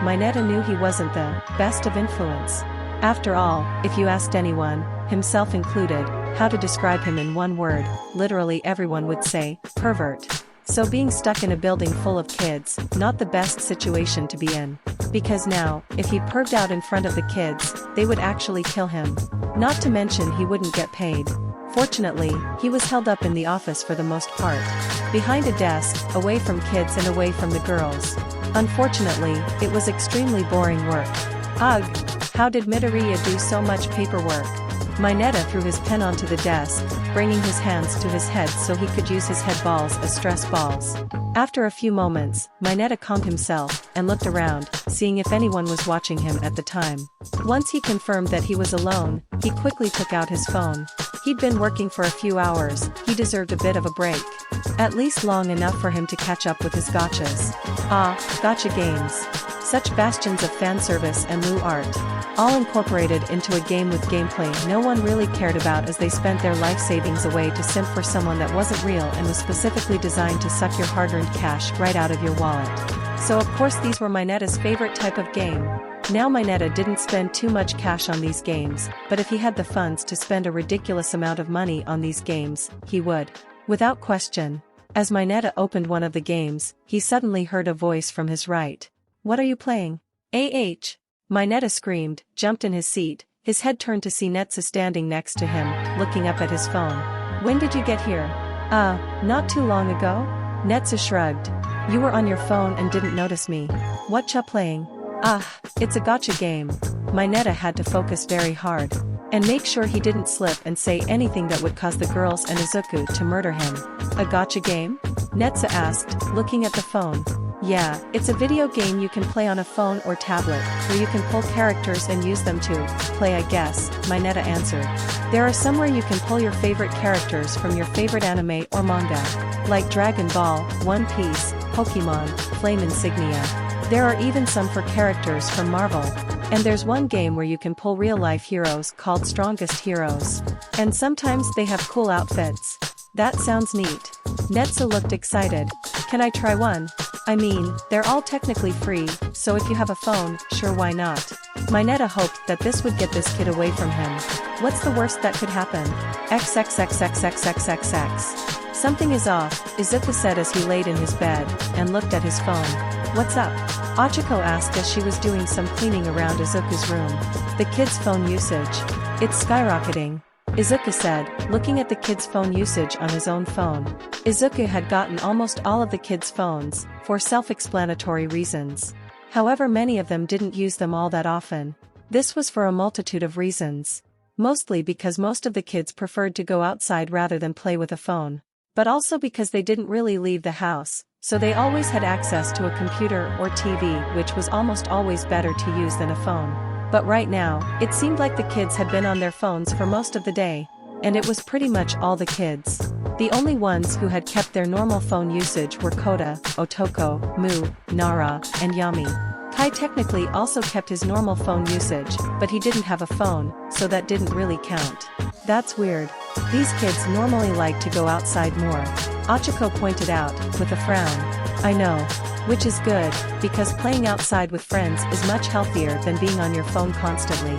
Mineta knew he wasn't the best of influence. After all, if you asked anyone, himself included, how to describe him in one word, literally everyone would say, pervert. So being stuck in a building full of kids, not the best situation to be in. Because now, if he perved out in front of the kids, they would actually kill him. Not to mention he wouldn't get paid. Fortunately, he was held up in the office for the most part. Behind a desk, away from kids and away from the girls. Unfortunately, it was extremely boring work. Ugh! How did Midoriya do so much paperwork? Mineta threw his pen onto the desk, bringing his hands to his head so he could use his head balls as stress balls. After a few moments, Mineta calmed himself and looked around, seeing if anyone was watching him at the time. Once he confirmed that he was alone, he quickly took out his phone. He'd been working for a few hours, he deserved a bit of a break. At least long enough for him to catch up with his gachas. Ah, gacha games. Such bastions of fan service and Lu art. All incorporated into a game with gameplay no one really cared about as they spent their life savings away to simp for someone that wasn't real and was specifically designed to suck your hard-earned cash right out of your wallet. So of course these were Mineta's favorite type of game. Now Mineta didn't spend too much cash on these games, but if he had the funds to spend a ridiculous amount of money on these games, he would. Without question. As Mineta opened one of the games, he suddenly heard a voice from his right. "What are you playing?" "Ah!" Mineta screamed, jumped in his seat, his head turned to see Netsu standing next to him, looking up at his phone. "When did you get here?" Not too long ago?" Netsu shrugged. "You were on your phone and didn't notice me. Whatcha playing?" It's a gacha game." Mineta had to focus very hard. And make sure he didn't slip and say anything that would cause the girls and Izuku to murder him. "A gacha game?" Netsu asked, looking at the phone. "Yeah, it's a video game you can play on a phone or tablet, where you can pull characters and use them to play, I guess," Mineta answered. "There are some where you can pull your favorite characters from your favorite anime or manga. Like Dragon Ball, One Piece, Pokemon, Flame Insignia. There are even some for characters from Marvel. And there's one game where you can pull real-life heroes called Strongest Heroes. And sometimes they have cool outfits." "That sounds neat." Netsu looked excited. "Can I try one? I mean, they're all technically free, so if you have a phone, sure, why not?" Mineta hoped that this would get this kid away from him. What's the worst that could happen? XXXXXXXX. "Something is off," Izuku said as he laid in his bed and looked at his phone. "What's up?" Achiko asked as she was doing some cleaning around Izuku's room. "The kid's phone usage. It's skyrocketing," Izuku said, looking at the kid's phone usage on his own phone. Izuku had gotten almost all of the kids' phones, for self-explanatory reasons. However, many of them didn't use them all that often. This was for a multitude of reasons. Mostly because most of the kids preferred to go outside rather than play with a phone. But also because they didn't really leave the house, so they always had access to a computer or TV, which was almost always better to use than a phone. But right now, it seemed like the kids had been on their phones for most of the day. And it was pretty much all the kids. The only ones who had kept their normal phone usage were Kota, Otoko, Mu, Nara, and Yami. Kai technically also kept his normal phone usage, but he didn't have a phone, so that didn't really count. "That's weird. These kids normally like to go outside more," Achiko pointed out, with a frown. "I know. Which is good, because playing outside with friends is much healthier than being on your phone constantly,"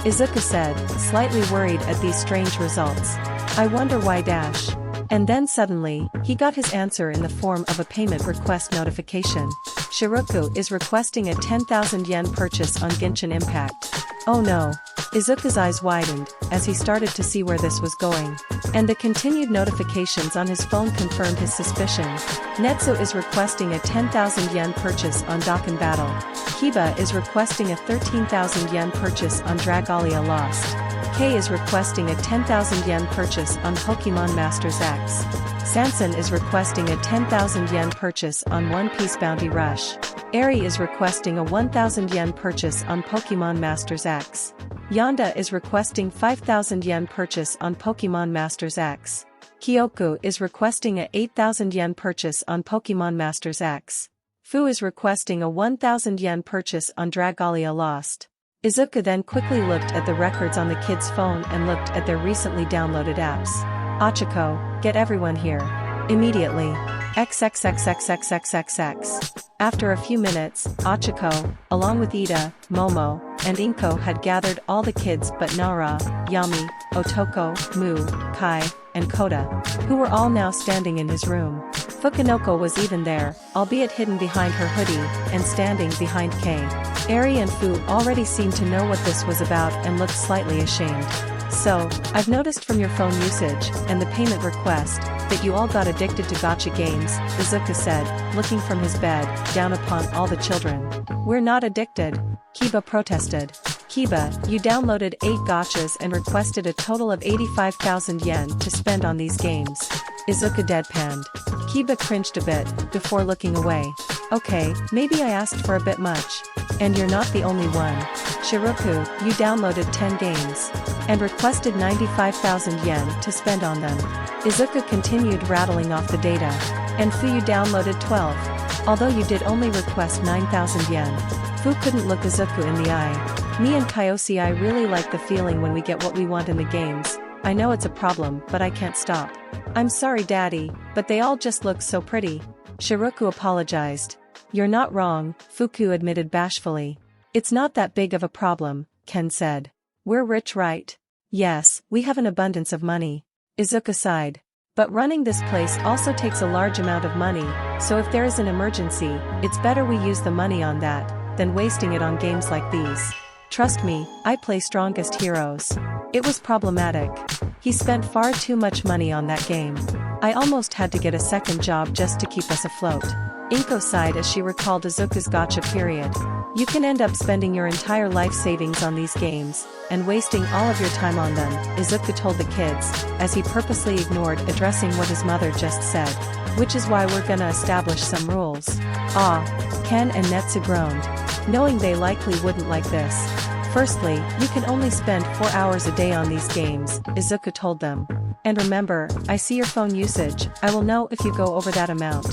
Izuku said, slightly worried at these strange results. "I wonder why dash." And then suddenly, he got his answer in the form of a payment request notification. Shiroku is requesting a 10,000 yen purchase on Genshin Impact. Oh no. Izuku's eyes widened, as he started to see where this was going. And the continued notifications on his phone confirmed his suspicion. Netsu is requesting a 10,000 yen purchase on Dokkan Battle. Kiba is requesting a 13,000 yen purchase on Dragalia Lost. Kei is requesting a 10,000 yen purchase on Pokemon Masters X. Sanson is requesting a 10,000 yen purchase on One Piece Bounty Rush. Eri is requesting a 1,000 yen purchase on Pokemon Masters X. Yonda is requesting 5,000 yen purchase on Pokemon Masters X. Kyoku is requesting a 8,000 yen purchase on Pokemon Masters X. Fu is requesting a 1,000 yen purchase on Dragalia Lost. Izuku then quickly looked at the records on the kid's phone and looked at their recently downloaded apps. "Achiko, get everyone here. Immediately." XXXXXXXX. After a few minutes, Achiko, along with Ida, Momo, and Inko had gathered all the kids but Nara, Yami, Otoko, Mu, Kai, and Koda, who were all now standing in his room. Fukunoko was even there, albeit hidden behind her hoodie, and standing behind Kei. Eri and Fu already seemed to know what this was about and looked slightly ashamed. So, I've noticed from your phone usage, and the payment request, that you all got addicted to gacha games, Izuku said, looking from his bed, down upon all the children. We're not addicted, Kiba protested. Kiba, you downloaded 8 gachas and requested a total of 85,000 yen to spend on these games. Izuku deadpanned. Kiba cringed a bit, before looking away. Okay, maybe I asked for a bit much. And you're not the only one. Shiroku, you downloaded 10 games. And requested 95,000 yen to spend on them. Izuku continued rattling off the data. And Fu, you downloaded 12. Although you did only request 9,000 yen. Fu couldn't look Izuku in the eye. Me and Kyoshi, I really like the feeling when we get what we want in the games. I know it's a problem, but I can't stop. I'm sorry daddy, but they all just look so pretty. Shiroku apologized. You're not wrong, Fuku admitted bashfully. It's not that big of a problem, Ken said. We're rich, right? Yes, we have an abundance of money. Izuku sighed. But running this place also takes a large amount of money, so if there is an emergency, it's better we use the money on that, than wasting it on games like these. Trust me, I play Strongest Heroes. It was problematic. He spent far too much money on that game. I almost had to get a second job just to keep us afloat. Inko sighed as she recalled Izuku's gacha period. You can end up spending your entire life savings on these games, and wasting all of your time on them, Izuku told the kids, as he purposely ignored addressing what his mother just said. Which is why we're gonna establish some rules. Ah, Ken and Netsu groaned, knowing they likely wouldn't like this. Firstly, you can only spend 4 hours a day on these games, Izuku told them. And remember, I see your phone usage, I will know if you go over that amount.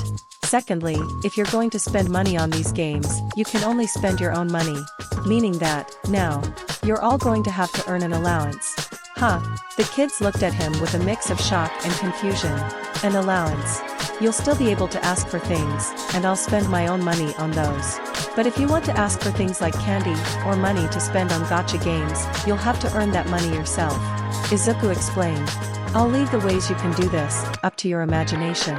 Secondly, if you're going to spend money on these games, you can only spend your own money. Meaning that, now, you're all going to have to earn an allowance. Huh? The kids looked at him with a mix of shock and confusion. An allowance. You'll still be able to ask for things, and I'll spend my own money on those. But if you want to ask for things like candy, or money to spend on gacha games, you'll have to earn that money yourself. Izuku explained. I'll leave the ways you can do this, up to your imagination.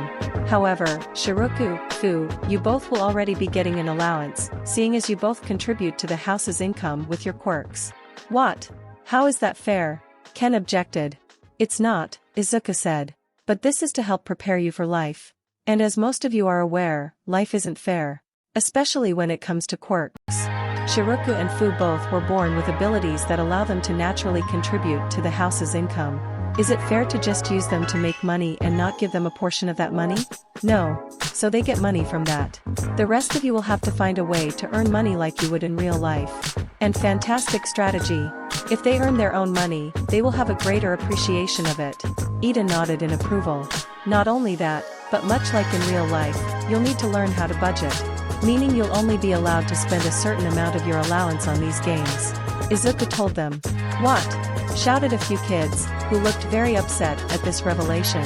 However, Shiroku, Fu, you both will already be getting an allowance, seeing as you both contribute to the house's income with your quirks. What? How is that fair? Ken objected. It's not, Izuku said. But this is to help prepare you for life. And as most of you are aware, life isn't fair. Especially when it comes to quirks. Shiroku and Fu both were born with abilities that allow them to naturally contribute to the house's income. Is it fair to just use them to make money and not give them a portion of that money? No. So they get money from that. The rest of you will have to find a way to earn money like you would in real life. And fantastic strategy. If they earn their own money, they will have a greater appreciation of it. Ida nodded in approval. Not only that, but much like in real life, you'll need to learn how to budget. Meaning you'll only be allowed to spend a certain amount of your allowance on these games. Izuku told them. What? Shouted a few kids, who looked very upset at this revelation.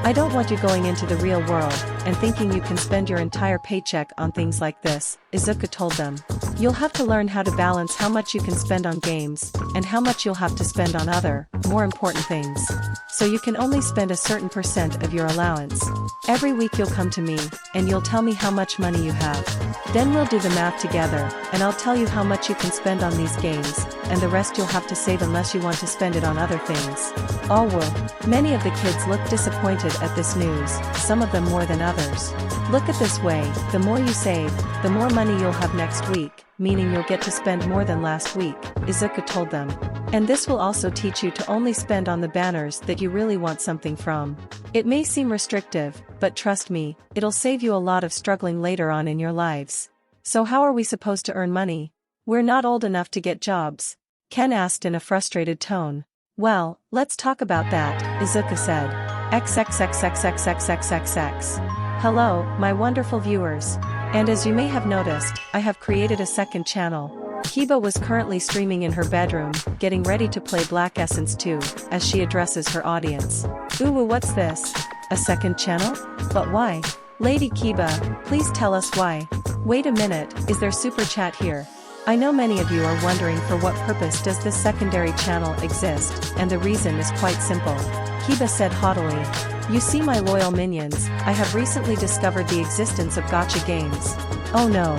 I don't want you going into the real world, and thinking you can spend your entire paycheck on things like this, Izuku told them. You'll have to learn how to balance how much you can spend on games, and how much you'll have to spend on other, more important things. So you can only spend a certain % of your allowance. Every week you'll come to me, and you'll tell me how much money you have. Then we'll do the math together, and I'll tell you how much you can spend on these games, and the rest you'll have to save unless you want to spend it on other things. All will. Many of the kids looked disappointed at this news, some of them more than others. Look at this way, the more you save, the more money you'll have next week, meaning you'll get to spend more than last week, Izuku told them. And this will also teach you to only spend on the banners that you really want something from. It may seem restrictive, but trust me, it'll save you a lot of struggling later on in your lives. So how are we supposed to earn money? We're not old enough to get jobs. Ken asked in a frustrated tone. Well, let's talk about that, Izuku said. XXXXXXXXX. Hello, my wonderful viewers. And as you may have noticed, I have created a second channel. Kiba was currently streaming in her bedroom, getting ready to play Black Essence 2, as she addresses her audience. Ooh, what's this? A second channel? But why? Lady Kiba, please tell us why. Wait a minute, is there super chat here? I know many of you are wondering for what purpose does this secondary channel exist, and the reason is quite simple. Kiba said haughtily. You see my loyal minions, I have recently discovered the existence of gacha games. Oh no.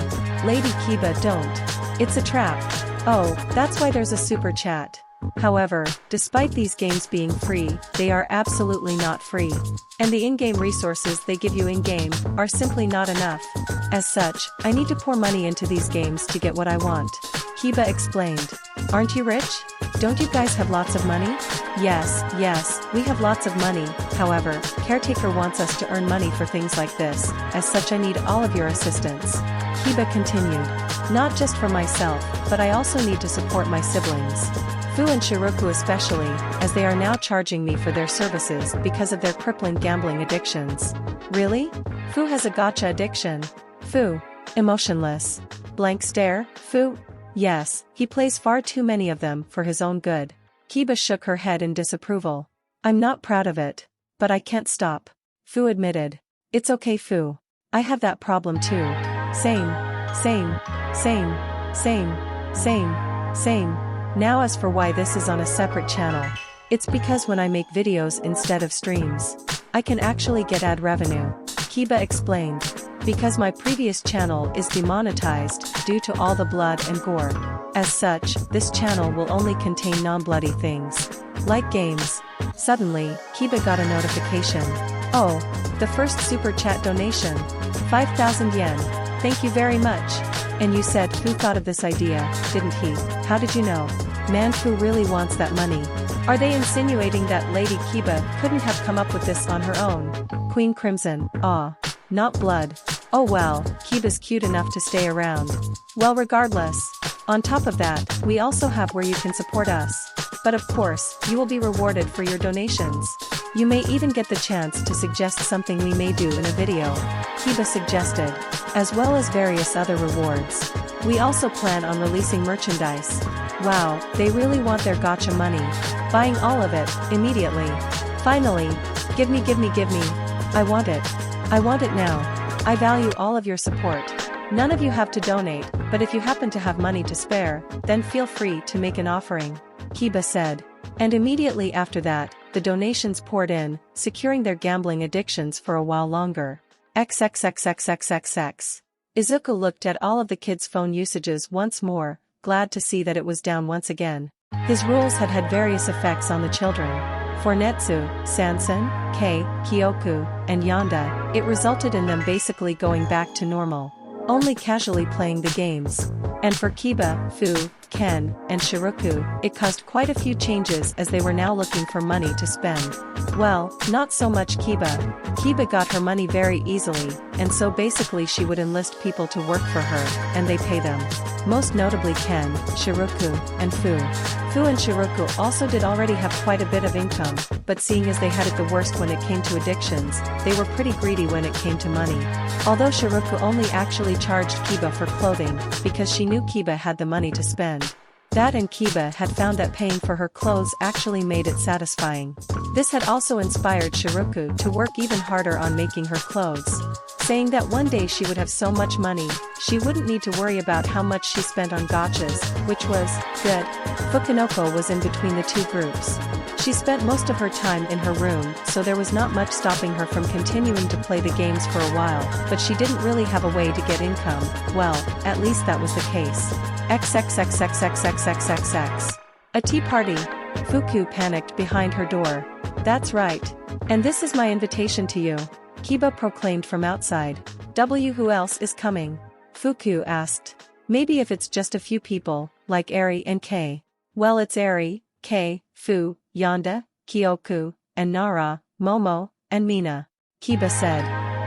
Lady Kiba, don't. It's a trap. Oh, that's why there's a super chat. However, despite these games being free, they are absolutely not free. And the in-game resources they give you in-game are simply not enough. As such, I need to pour money into these games to get what I want. Kiba explained. Aren't you rich? Don't you guys have lots of money? Yes, we have lots of money. However, Caretaker wants us to earn money for things like this. As such, I need all of your assistance. Kiba continued. Not just for myself, but I also need to support my siblings. Fu and Shiroku especially, as they are now charging me for their services because of their crippling gambling addictions. Really? Fu has a gacha addiction. Fu. Emotionless. Blank stare. Fu. Yes, he plays far too many of them for his own good. Kiba shook her head in disapproval. I'm not proud of it. But I can't stop. Fu admitted. It's okay, Fu. I have that problem too. Same. Now as for why this is on a separate channel. It's because when I make videos instead of streams, I can actually get ad revenue. Kiba explained. Because my previous channel is demonetized due to all the blood and gore. As such, this channel will only contain non-bloody things. Like games. Suddenly, Kiba got a notification. Oh, the first super chat donation. 5,000 yen. Thank you very much. And you said Fu thought of this idea, didn't he? How did you know? Man, Fu really wants that money. Are they insinuating that Lady Kiba couldn't have come up with this on her own? Queen Crimson, not blood. Oh well, Kiba's cute enough to stay around. Well, regardless. On top of that, we also have where you can support us. But of course, you will be rewarded for your donations. You may even get the chance to suggest something we may do in a video. Kiba suggested. As well as various other rewards. We also plan on releasing merchandise. Wow, they really want their gacha money. Buying all of it, immediately. Finally. Give me. I want it. I want it now. I value all of your support. None of you have to donate, but if you happen to have money to spare, then feel free to make an offering. Kiba said. And immediately after that, the donations poured in, securing their gambling addictions for a while longer. XXXXXXX. Izuku looked at all of the kids' phone usages once more, glad to see that it was down once again. His rules had various effects on the children. For Netsu, Sansen, Kei, Kyoku, and Yanda, it resulted in them basically going back to normal. Only casually playing the games. And for Kiba, Fu, Ken, and Shiroku, it caused quite a few changes as they were now looking for money to spend. Well, not so much Kiba. Kiba got her money very easily, and so basically she would enlist people to work for her, and they pay them. Most notably Ken, Shiroku, and Fu. Fu and Shiroku also did already have quite a bit of income, but seeing as they had it the worst when it came to addictions, they were pretty greedy when it came to money. Although Shiroku only actually charged Kiba for clothing, because she knew Kiba had the money to spend. That and Kiba had found that paying for her clothes actually made it satisfying. This had also inspired Shiroku to work even harder on making her clothes. Saying that one day she would have so much money, she wouldn't need to worry about how much she spent on gachas, which was good. Fukunoko was in between the two groups. She spent most of her time in her room, so there was not much stopping her from continuing to play the games for a while, but she didn't really have a way to get income. Well, at least that was the case. XXXXXXXXX. A tea party. Fuku panicked behind her door. That's right. And this is my invitation to you. Kiba proclaimed from outside. Who else is coming? Fuku asked. Maybe if it's just a few people, like Eri and Kei. Well, it's Eri, Kei, Fu, Yanda, Kyoku, and Nara, Momo, and Mina. Kiba said.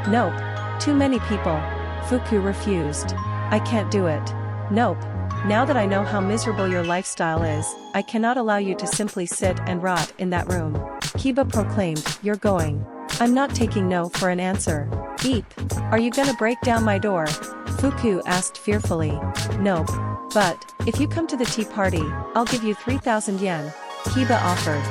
Nope. Too many people. Fuku refused. I can't do it. Nope. Now that I know how miserable your lifestyle is, I cannot allow you to simply sit and rot in that room. Kiba proclaimed, you're going. I'm not taking no for an answer. Eep. Are you gonna break down my door? Fuku asked fearfully. Nope. But, if you come to the tea party, I'll give you 3,000 yen. Kiba offered.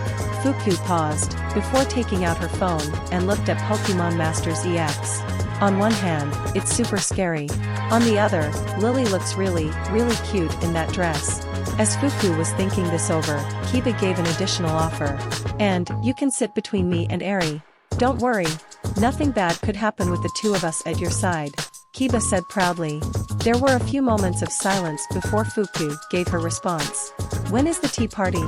Fuku paused, before taking out her phone, and looked at Pokemon Masters EX. On one hand, it's super scary. On the other, Lily looks really, really cute in that dress. As Fuku was thinking this over, Kiba gave an additional offer. And, you can sit between me and Eri. Don't worry. Nothing bad could happen with the two of us at your side. Kiba said proudly. There were a few moments of silence before Fuku gave her response. When is the tea party?